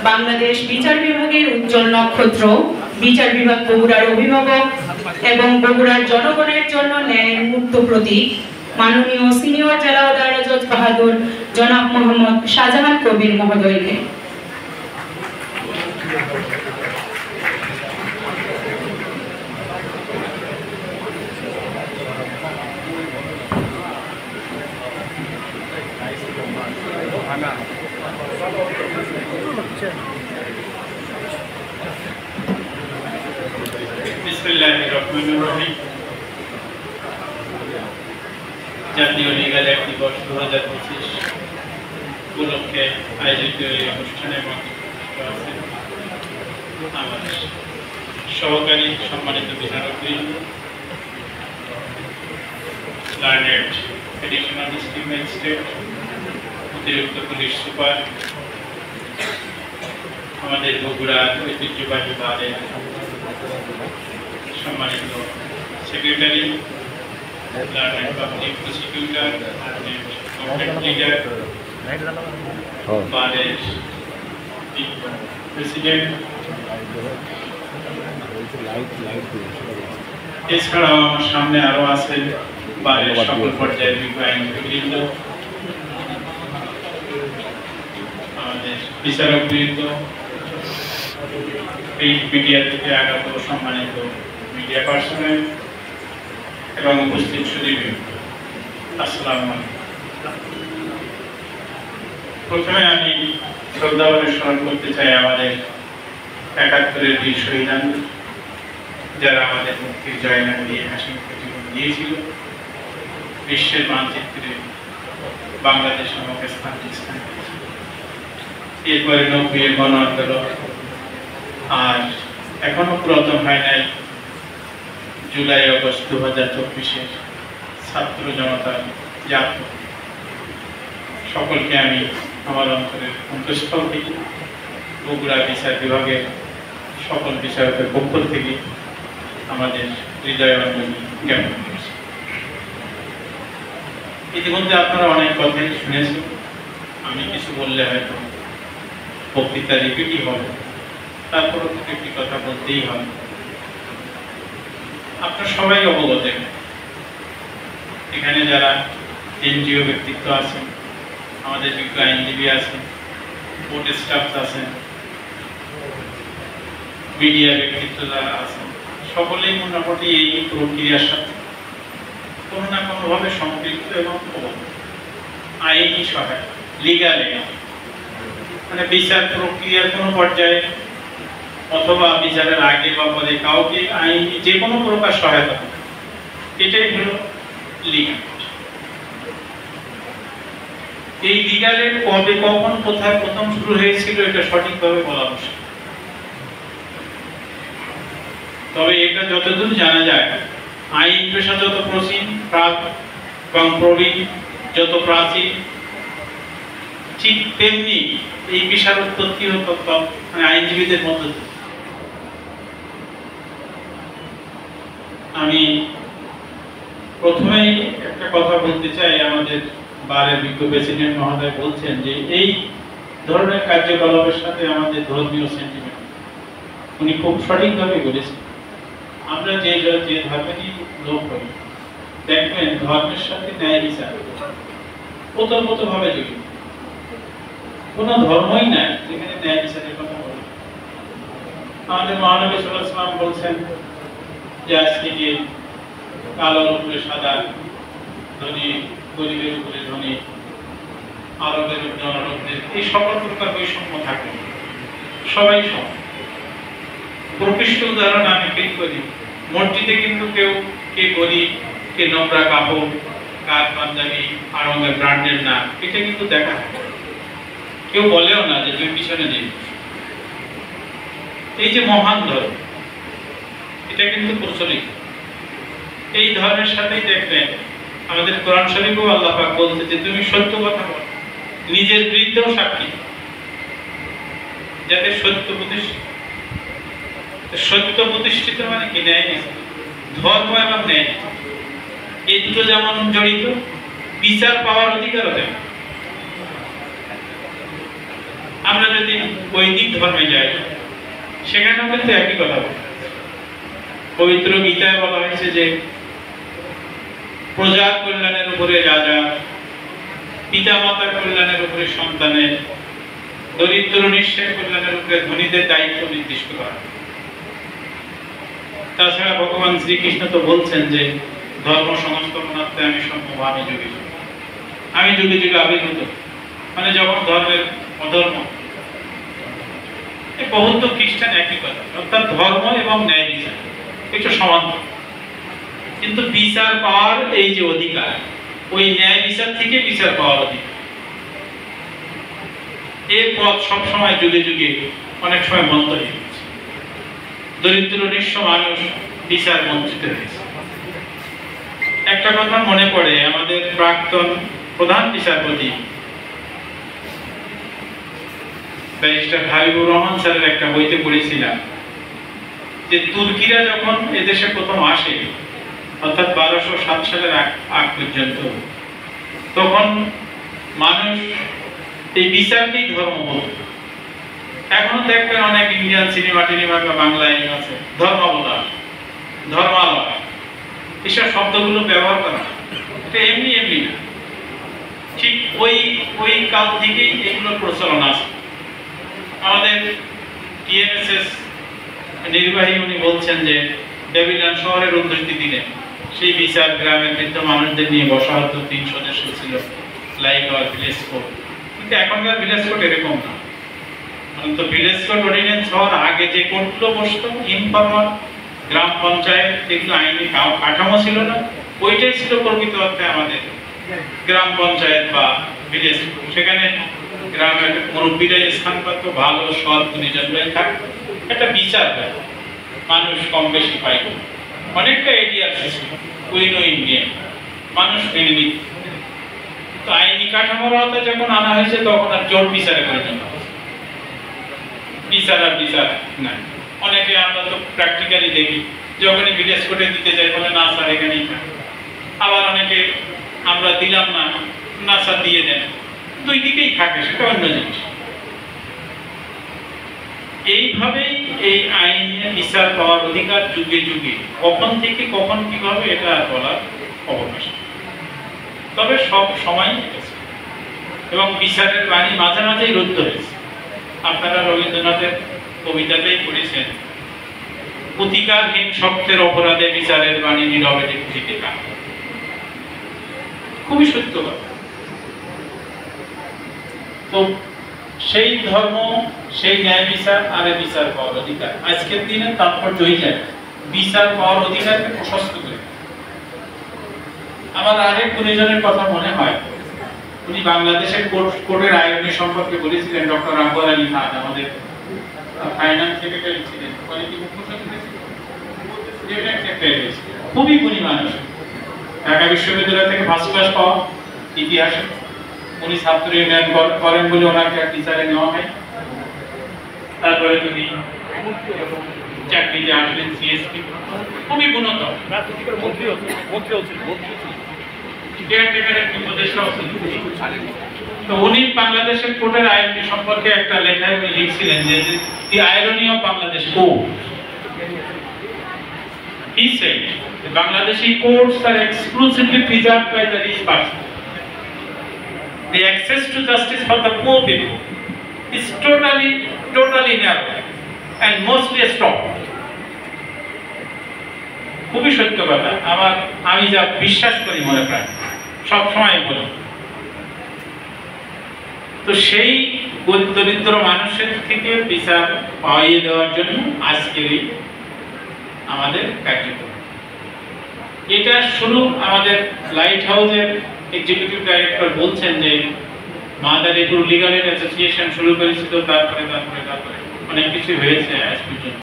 বাংলাদেশ বিচার বিভাগের উজ্জ্বল নক্ষত্র, বিচার বিভাগ বগুড়ার অভিভাবক এবং বগুড়ার জনগণের জন্য ন্যায়ের মূর্ত প্রতীক মাননীয় সিনিয়র জেলা আদালত জজ বাহাদুর জনাব মোহাম্মদ শাহজাহান কবির মহোদয়কে। বিসমিল্লাহিররহমানিররহিম। জাতীয় লিগ্যাল অ্যাক্ট দিবস 2025 উপলক্ষে আয়োজিত এই অনুষ্ঠানে আমাদের সহকারী সম্মানিত বিচারকবৃন্দ, লার্নেড এডিশনাল ডিস্ট্রিক্ট ম্যাজিস্ট্রেট, অতিরিক্ত পুলিশ সুপার, আমাদের বগুড়ার ঐতিহ্যবাহী বারের সম্মানিত secretary, learned public prosecutor, learned complaint leader, বারের প্রেসিডেন্ট, এছাড়াও আমার সামনে আরো আছে বারের সকল পর্যায়ের বিজ্ঞ আইনজীবীবৃন্দ, আমাদের বিচারকবৃন্দ, প্রিন্ট মিডিয়া থেকে আগত সম্মানিত মিডিয়া পার্সোনাল এবং উপস্থিত সুধীবৃন্দ, আসসালামু আলাইকুম। প্রথমে আমি শ্রদ্ধাভরে স্মরণ করতে চাই আমাদের ৭১-এর বীর শহীদদের, যারা আমাদের মুক্তির জয়গান দিয়ে হাসিমুখে জীবন দিয়েছিল, বিশ্বের মানচিত্রে বাংলাদেশ নামক স্থান দিয়েছিল। এরপরে ৯০-এর গণ আন্দোলন, আর এখনো পুরাতন হয় নাই জুলাই আগস্ট 2024-এর ছাত্র জনতার জাগ্রত। সকলকে আমি আমার অন্তরের অন্তঃস্থল থেকে বগুড়া বিচার বিভাগের সকল বিচারকের পক্ষ থেকে আমাদের হৃদয়াঞ্জলি জ্ঞাপন করছি। ইতিমধ্যে আপনারা অনেক কথাই শুনেছেন, আমি কিছু বললে হয়তো বক্তৃতা রিপিটই হবে, তারপরও একটি কথা বলতেই হবে। আপনারা সবাই অবগত, এখানে যারা এনজিও ব্যক্তিত্ব আছেন, আমাদের বিজ্ঞ আইনজীবী আছেন, কোর্ট স্টাফ আছেন, মিডিয়া ব্যক্তিত্ব যারা আছেন, সকলেই মোটামুটি এই প্রক্রিয়ার সাথে কোনো না কোনোভাবে সম্পৃক্ত এবং আইনি সহায়ক, লিগাল এড, মানে বিচার প্রক্রিয়ার কোনো পর্যায়ে অথবা বিচারের আগে বা পরে কাউকে আইনি যে কোনো প্রকার সহায়তা, এটাই হলো লিগাল। এই লিগাল এড কবে, কখন, কোথায় প্রথম শুরু হয়েছিল এটা সঠিকভাবে বলা মুশকিল। তবে এটা যতদূর জানা যায়, আইন পেশা যত প্রাচীন এবং প্রবীণ, যত প্রাচীন, ঠিক তেমনি এই পেশার উৎপত্তি হতো মানে আইনজীবীদের মধ্যে। আমি প্রথমেই একটা কথা বলতে চাই, আমাদের বারের বিজ্ঞ প্রেসিডেন্ট মহোদয় বলছেন যে এই ধরনের কার্যকলাপের সাথে আমাদের ধর্মীয় সেন্টিমেন্ট, উনি খুব সঠিকভাবে বলেছেন। আমরা যে ধর্মেরই লোক হই, দেখবেন ধর্মের সাথে ন্যায় বিচার ওতপ্রোতভাবে জড়িত। কোনো ধর্মই নাই যেখানে ন্যায় বিচারের কথা বলে। আমাদের মহানবী সাল্লাল্লাহু আলাইহি ওয়াসাল্লাম বলছেন যে আজকে যে কালোর উপরে সাদা, ধনী গরিবের উপরে ধনী, আরবের উপরে অনারবদের, এই সকল প্রকার বৈষম্য থাকে, সবাই সমান। প্রকৃষ্ট উদাহরণ আমি পেশ করি, মসজিদে কিন্তু কেউ কে গরিব, কে নোংরা কাপড়, কার পাঞ্জাবি আরঙের ব্র্যান্ডের না, এটা কিন্তু দেখা হয়। কেউ বলেও না যে তুমি পিছনে দিন। এই যে মহান ধর্ম, এটা কিন্তু প্রচলিত। এই ধর্মের সাথেই দেখবেন আমাদের কোরআন শরীফেও আল্লাহ পাক বলছে যে তুমি সত্য কথা বলো, নিজের বিরুদ্ধেও সাক্ষী, যাতে সত্য প্রতিষ্ঠিত। সত্য প্রতিষ্ঠিত মানে কি? ন্যায় বিচার। ধর্ম এবং ন্যায় এই দুটো যেমন জড়িত, বিচার পাওয়ার অধিকারও তেমন। আমরা যদি বৈদিক ধর্মে যাই, সেখানেও কিন্তু একই কথা বলে। পবিত্র গীতায় বলা হয়েছে যে প্রজার কল্যাণের উপরে রাজা, পিতা মাতার কল্যাণের উপরে সন্তানের, দরিদ্র নিঃস্বের কল্যাণের উপরে ধনীদের দায়িত্ব নির্দিষ্ট করা। তাছাড়া ভগবান শ্রীকৃষ্ণ তো বলছেন যে ধর্ম সংস্করণার্থে আমি সম্ভব, আমি যুগে যুগে আবির্ভূত, মানে যখন ধর্মের অধর্ম, এই বৌদ্ধ খ্রিস্টান একই কথা, অর্থাৎ ধর্ম এবং ন্যায় বিচার একটু সমান্তর। কিন্তু বিচার পাওয়ার এই যে অধিকার, ওই ন্যায় বিচার থেকে বিচার পাওয়ার অধিকার, এর পথ সবসময় যুগে যুগে অনেক সময় বন্ধ হয়ে গেছে। দরিদ্র নিঃস্ব মানুষ বিচার বঞ্চিত হয়েছে। একটা কথা মনে পড়ে, আমাদের প্রাক্তন প্রধান বিচারপতি ব্যারিস্টার হাবিবুর রহমান স্যারের একটা বইতে পড়েছিলাম যে তুর্কিরা যখন এদেশে প্রথম আসে, অর্থাৎ 1207 সালের আগ পর্যন্ত, তখন মানুষ এই বিচারকেই ধর্ম বলত। এখনো দেখবেন অনেক ইন্ডিয়ান সিনেমা টিনেমা বা বাংলায় আছে ধর্মাবতার, ধর্মালয়, এসব শব্দগুলো ব্যবহার করা, এটা এমনি এমনি না, ঠিক ওই কাল থেকেই এগুলোর প্রচলন আছে। আমাদের টিএমএসএস নির্বাহী উনি বলছেন যে ব্যাবিলন শহরের 29 দিনে সেই বিচার গ্রামের বৃদ্ধ মানুষদের নিয়ে বসা হতো, 3 সদস্য ছিল, লাইক আওয়ার ভিলেজ কোড। কিন্তু এখনকার ভিলেজ কোড এরকম না। তো ভিলেজ কোড অর্ডিন্যান্স হওয়ার আগে যে কোডগুলো বসতো, ইনফর্মাল গ্রাম পঞ্চায়েত, যেগুলো আইনি কাঠামো ছিল না, ওইটাই ছিল প্রকৃত অর্থে আমাদের গ্রাম পঞ্চায়েত বা ভিলেজ। সেখানে গ্রামের মুরব্বীরা স্থান পাত, ভালো সৎ নির্যাতন থাকতো, একটা বিচার হয়, মানুষ কম বেশি পাইত, অনেকটা এডিআর সিস্টেম, উইনো ইন্ডিয়ান, মানুষ মেনে নিত। তো আইনি কাঠামোর আওতায় যখন আনা হয়েছে, তখন আর জোট বিচারে পরিণত হয়েছে, বিচার আর বিচার নাই। অনেকে আমরা তো প্র্যাকটিক্যালি দেখি, যখনই ভিলেজ কোর্টে দিতে যাই বলে না স্যার এখানেই থাকে। আবার অনেকে আমরা দিলাম না স্যার দিয়ে দেন, দুই দিকেই থাকে, সেটা অন্য জিনিস। এইভাবেই এই আইনে বিচার পাওয়ার অধিকার যুগে যুগে, কখন থেকে কখন কিভাবে এটা বলার অবকাশ, তবে সব সময় এবং বিচারের বাণী মাঝে মাঝেই রুদ্ধ হয়েছে। আপনারা রবীন্দ্রনাথের কবিতাতেই পড়েছেন, প্রতিকারহীন শক্তের অপরাধে বিচারের বাণী নীরবে লিখিতে কান। খুবই সত্য কথা। তো সেই ধর্ম, সেই ন্যায় বিচার আর বিচার পাওয়ার অধিকার, আজকের দিনে তাৎপর্য হয়ে যায় বিচার পাওয়ার অধিকারকে প্রশস্ত করে। আমার আরেক গুণীজনের কথা মনে হয়, উনি বাংলাদেশের কোর্টের আইনি সম্পর্কে বলেছিলেন, ডক্টর আকবর আলী খান, আমাদের ফাইন্যান্স সেক্রেটারি ছিলেন, খুবই গুণী মানুষ, ঢাকা বিশ্ববিদ্যালয় থেকে ফার্স্ট ক্লাস পাওয়া ইতিহাসে। উনি ছাত্র ইউনিয়ন করেন বলে ওনাকে টিচারে নেওয়া হয়। তারপরে তিনি চাকরিতে আসলেন সিএসপি, খুবই গুণত, তো উনি বাংলাদেশের কোর্টের আইন সম্পর্কে একটা লেখায় লিখছিলেন যে the irony of Bangladesh court. He said the Bangladeshi courts are exclusively preserved by the rich person. The access to justice for the poor people is totally narrow and mostly stopped. খুবই সত্য কথা, আমি যা বিশ্বাস করি মনে প্রায় সব সময় বলি। তো সেই দরিদ্র মানুষের থেকে বিচার পাইয়ে দেওয়ার জন্য আজকের আমাদের কার্যক্রম। এটা শুরু আমাদের লাইট হাউসের এক্সিকিউটিভ ডাইরেক্টর বলছেন যে মাদারীপুর লিগাল এড অ্যাসোসিয়েশন শুরু করেছিল, তারপরে অনেক কিছু হয়েছে আজ পর্যন্ত।